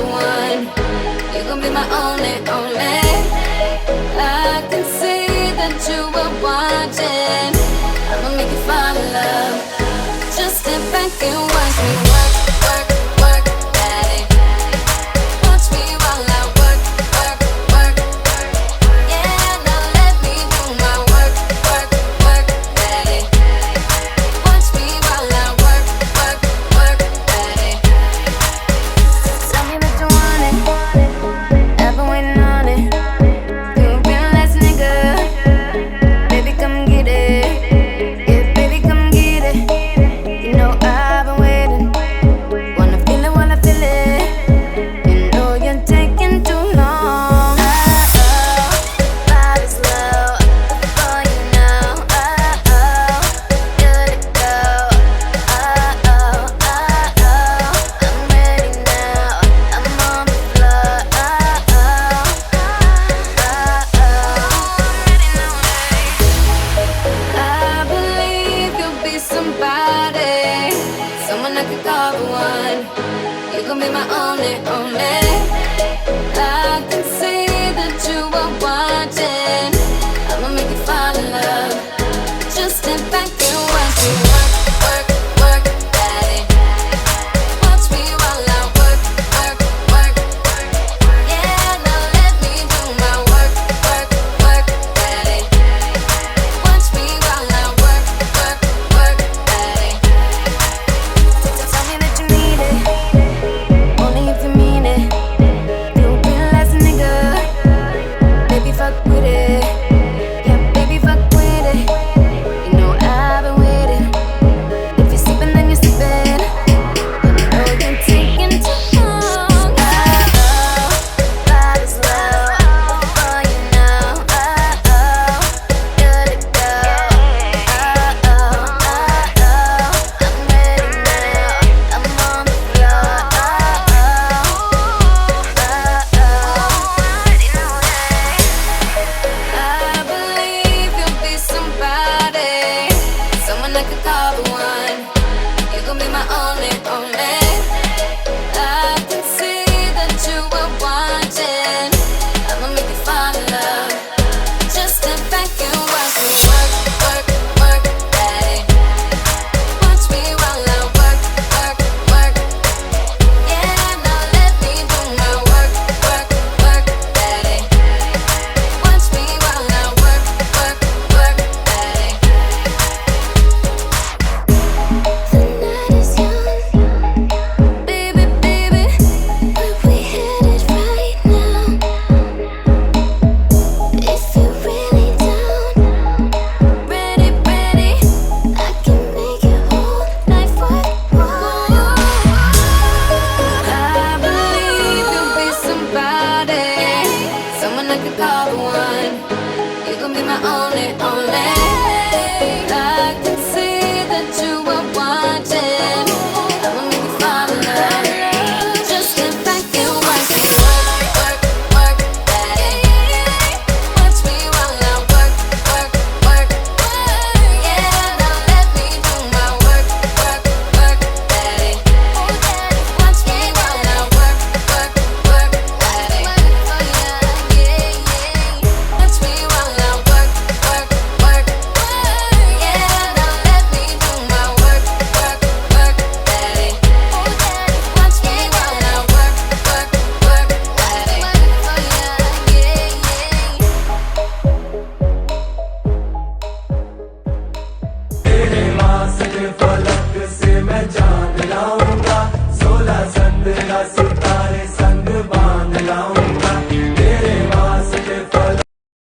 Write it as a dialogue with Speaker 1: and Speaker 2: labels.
Speaker 1: the one. You gon' be my only, only. I can see that you were watching. I'ma make you fall in love. Just step back and watch me work, work, work, daddy. Watch me while I work, work, work. Yeah, now let me do my work, work, work, daddy. Watch me while I work, work, work, daddy. Tell me that you want it. I've been waiting on it. You've been last nigga. Baby, come get it. Yeah, baby, come get it. You know I've been waiting. Wanna feel it while I feel it. You know you're taking too long. Body's low before you know. Good to go. I'm ready now. I'm on the floor. I believe you'll be somebody, someone I could call the one. You gon' be my only, only. I can see that you are watching. I'ma make you fall in love. Just step back and watch me work, work, work, daddy. Watch me while I work, work, work. Yeah, now let me do my work, work, work, daddy. Watch me while I work, work, work, daddy. Tell me that you need it, only if you mean it. You've been last nigga, baby, fuck with it. Yeah, baby, fuck with it. You know I've been waiting. If you're sleeping, then you're sleeping. You know you're taking too long. Body's low before you know. Good to go. I'm ready now. I'm on the floor. I believe you'll be somebody, someone I could call the one. You gon' be my only, only. I can see that you were watching. I'ma make you fall in love. Just step back and watch me work, work, work, daddy. Watch me while I work, work, work. Yeah, now let me do my work, work, work, daddy. Watch me while I work, work, work, daddy. The night is young, baby, baby. Where we headed right now? If you're really down, ready, ready, I can make your whole life worthwhile. I believe you'll be somebody, someone I could call the one. You gon' be my only, only. I can see that you are watching. I'ma make you fall in love. Just step back and watch me work, work, work, daddy. Watch me while I work, work, work. Yeah, now let me do my work, work, work, daddy. Watch me while I work, work, work, daddy. Watch me while I work, work, work. Yeah, now let me do my work, work, work, daddy. Watch me while I work, work, work, daddy.
Speaker 2: तेरे वास्ते फलक से मैं जान लाऊं